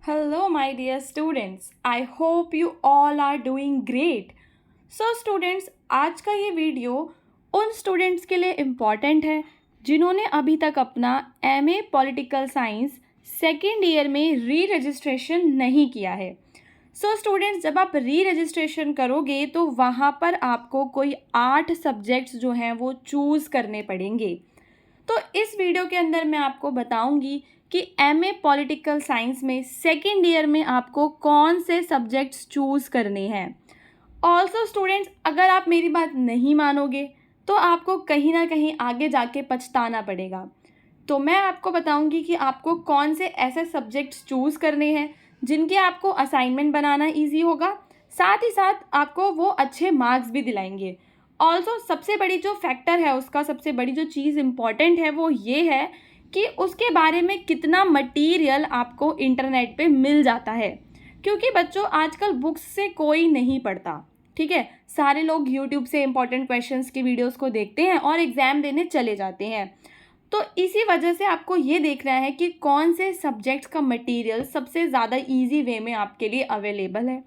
Hello, my dear students. I hope you all are doing great. So, students, आज का ये video उन students के लिए इम्पॉर्टेंट है जिन्होंने अभी तक अपना MA political science second year में री रजिस्ट्रेशन नहीं किया है। सो स्टूडेंट्स, जब आप री रजिस्ट्रेशन करोगे तो वहाँ पर आपको कोई 8 सब्जेक्ट्स जो हैं वो चूज़ करने पड़ेंगे। तो इस वीडियो के अंदर मैं आपको बताऊंगी कि एमए पॉलिटिकल साइंस में सेकेंड ईयर में आपको कौन से सब्जेक्ट्स चूज़ करने हैं। ऑल्सो स्टूडेंट्स, अगर आप मेरी बात नहीं मानोगे तो आपको कहीं ना कहीं आगे जाके पछताना पड़ेगा। तो मैं आपको बताऊंगी कि आपको कौन से ऐसे सब्जेक्ट्स चूज़ करने हैं जिनके आपको असाइनमेंट बनाना इजी होगा, साथ ही साथ आपको वो अच्छे मार्क्स भी दिलाएंगे। ऑल्सो सबसे बड़ी जो फैक्टर है उसका, सबसे बड़ी जो चीज़ इम्पॉर्टेंट है वो ये है कि उसके बारे में कितना मटीरियल आपको इंटरनेट पे मिल जाता है। क्योंकि बच्चों, आजकल बुक्स से कोई नहीं पढ़ता, ठीक है। सारे लोग यूट्यूब से इंपॉर्टेंट क्वेश्चंस की वीडियोस को देखते हैं और एग्ज़ाम देने चले जाते हैं। तो इसी वजह से आपको ये देखना है कि कौन से सब्जेक्ट्स का मटेरियल सबसे ज़्यादा इजी वे में आपके लिए अवेलेबल है।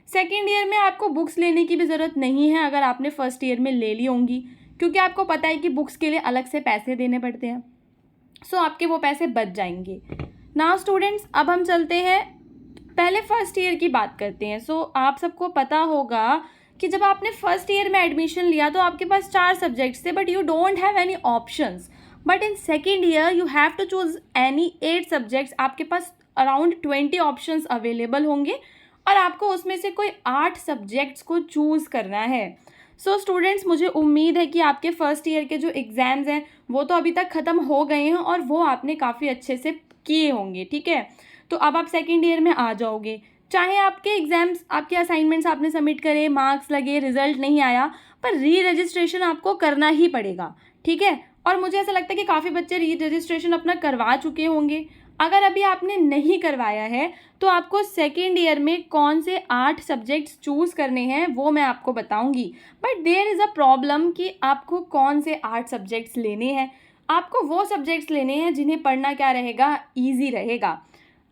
सेकेंड ईयर में आपको बुक्स लेने की भी ज़रूरत नहीं है अगर आपने फर्स्ट ईयर में ले ली होंगी, क्योंकि आपको पता है कि बुक्स के लिए अलग से पैसे देने पड़ते हैं। सो आपके वो पैसे बच जाएंगे। नाउ स्टूडेंट्स, अब हम चलते हैं, पहले फर्स्ट ईयर की बात करते हैं। सो आप सबको पता होगा कि जब आपने फर्स्ट ईयर में एडमिशन लिया तो आपके पास 4 सब्जेक्ट्स थे, but you don't have any options. But in second year you have to choose any 8 subjects. आपके पास अराउंड 20 ऑप्शंस अवेलेबल होंगे और आपको उसमें से कोई 8 सब्जेक्ट्स को चूज़ करना है। सो स्टूडेंट्स, मुझे उम्मीद है कि आपके फर्स्ट ईयर के जो एग्ज़ाम्स हैं वो तो अभी तक ख़त्म हो गए हैं और वो आपने काफ़ी अच्छे से किए होंगे, ठीक है। तो अब आप सेकेंड ईयर में आ जाओगे। चाहे आपके एग्ज़ाम्स, आपके असाइनमेंट्स आपने सबमिट करे, मार्क्स लगे, रिजल्ट नहीं आया, पर री रजिस्ट्रेशन आपको करना ही पड़ेगा, ठीक है। और मुझे ऐसा लगता है कि काफ़ी बच्चे री रजिस्ट्रेशन अपना करवा चुके होंगे। अगर अभी आपने नहीं करवाया है तो आपको सेकेंड ईयर में कौन से 8 सब्जेक्ट्स चूज़ करने हैं वो मैं आपको बताऊंगी। But there is a problem कि आपको कौन से 8 सब्जेक्ट्स लेने हैं। आपको वो सब्जेक्ट्स लेने हैं जिन्हें पढ़ना क्या रहेगा, ईजी रहेगा।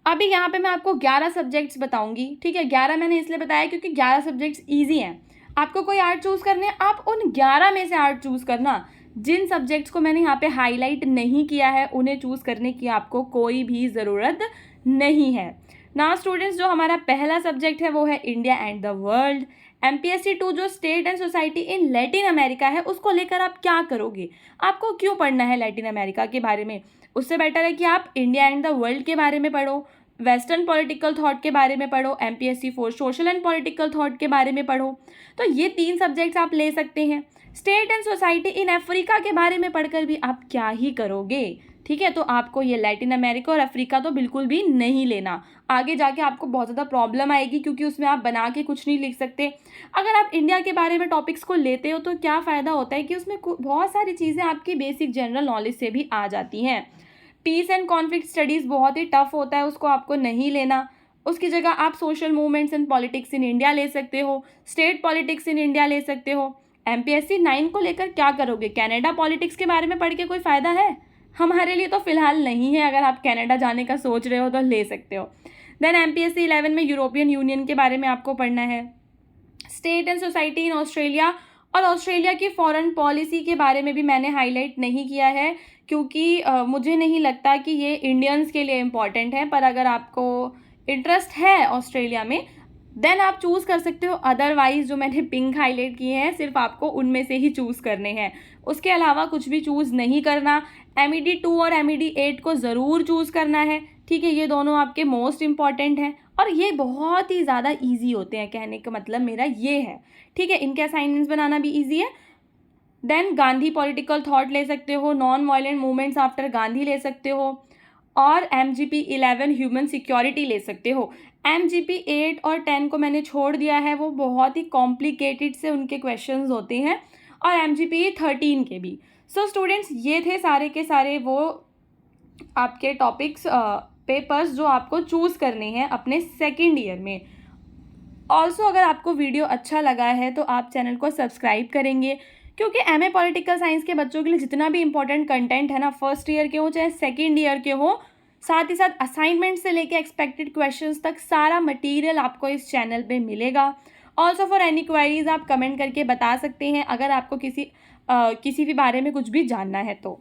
अभी यहाँ पे मैं आपको 11 सब्जेक्ट्स बताऊंगी, ठीक है। 11 मैंने इसलिए बताया क्योंकि 11 सब्जेक्ट्स ईजी हैं। आपको कोई 8 चूज़ करने हैं, आप उन 11 में से 8 चूज़ करना। जिन सब्जेक्ट्स को मैंने यहाँ पे हाईलाइट नहीं किया है उन्हें चूज़ करने की आपको कोई भी ज़रूरत नहीं है। ना स्टूडेंट्स, जो हमारा पहला सब्जेक्ट है वो है India and the world. MPSC 2 जो state and society in Latin America है उसको लेकर आप क्या करोगे, आपको क्यों पढ़ना है लैटिन अमेरिका के बारे में। उससे बेटर है कि आप इंडिया एंड द वर्ल्ड के बारे में पढ़ो, वेस्टर्न पॉलिटिकल थॉट के बारे में पढ़ो, MPSC 4 social and political thought के बारे में पढ़ो। तो ये 3 सब्जेक्ट्स आप ले सकते हैं। State and society in Africa के बारे में पढ़कर भी आप क्या ही करोगे, ठीक है। तो आपको ये लैटिन अमेरिका और अफ्रीका तो बिल्कुल भी नहीं लेना। आगे जाके आपको बहुत ज़्यादा प्रॉब्लम आएगी क्योंकि उसमें आप बना के कुछ नहीं लिख सकते। अगर आप इंडिया के बारे में टॉपिक्स को लेते हो तो क्या फ़ायदा होता है कि उसमें बहुत सारी चीज़ें आपकी बेसिक जनरल नॉलेज से भी आ जाती हैं। पीस एंड कॉन्फ्लिक्ट स्टडीज़ बहुत ही टफ होता है, उसको आपको नहीं लेना। उसकी जगह आप social movements and politics in India ले सकते हो, स्टेट पॉलिटिक्स इन इंडिया ले सकते हो। MPSC 9 को लेकर क्या करोगे, कनाडा पॉलिटिक्स के बारे में पढ़ के कोई फ़ायदा है? हमारे लिए तो फ़िलहाल नहीं है। अगर आप कनाडा जाने का सोच रहे हो तो ले सकते हो। देन MPSC 11 में यूरोपियन यूनियन के बारे में आपको पढ़ना है, state and society in Australia और ऑस्ट्रेलिया की फॉरेन पॉलिसी के बारे में भी मैंने हाईलाइट नहीं किया है क्योंकि मुझे नहीं लगता कि ये इंडियंस के लिए इम्पॉर्टेंट है। पर अगर आपको इंटरेस्ट है ऑस्ट्रेलिया में देन आप चूज़ कर सकते हो। अदरवाइज जो मैंने पिंक हाईलाइट किए हैं सिर्फ आपको उनमें से ही चूज़ करने हैं, उसके अलावा कुछ भी चूज़ नहीं करना। MED 2 और MED 8 को ज़रूर चूज़ करना है, ठीक है। ये दोनों आपके मोस्ट इंपॉर्टेंट हैं और ये बहुत ही ज़्यादा ईजी होते हैं, कहने का मतलब मेरा ये है, ठीक है। इनके असाइनमेंट्स बनाना भी ईजी है। देन गांधी पॉलिटिकल थॉट ले सकते हो, non violent movements after Gandhi ले सकते हो और MGP 11 ह्यूमन सिक्योरिटी ले सकते हो। MGP 8 और 10 को मैंने छोड़ दिया है, वो बहुत ही कॉम्प्लिकेटेड से उनके क्वेश्चंस होते हैं, और MGP 13 के भी। सो स्टूडेंट्स, ये थे सारे के सारे वो आपके टॉपिक्स, पेपर्स जो आपको चूज़ करने हैं अपने सेकेंड ईयर में। ऑल्सो अगर आपको वीडियो अच्छा लगा है तो आप चैनल को सब्सक्राइब करेंगे, क्योंकि MA पॉलिटिकल साइंस के बच्चों के लिए जितना भी इंपॉर्टेंट कंटेंट है ना, फर्स्ट ईयर के हो चाहे सेकेंड ईयर के हो, साथ ही साथ असाइनमेंट से लेके एक्सपेक्टेड क्वेश्चंस तक सारा मटेरियल आपको इस चैनल पे मिलेगा। ऑल्सो फॉर एनी क्वेरीज आप कमेंट करके बता सकते हैं अगर आपको किसी भी बारे में कुछ भी जानना है तो।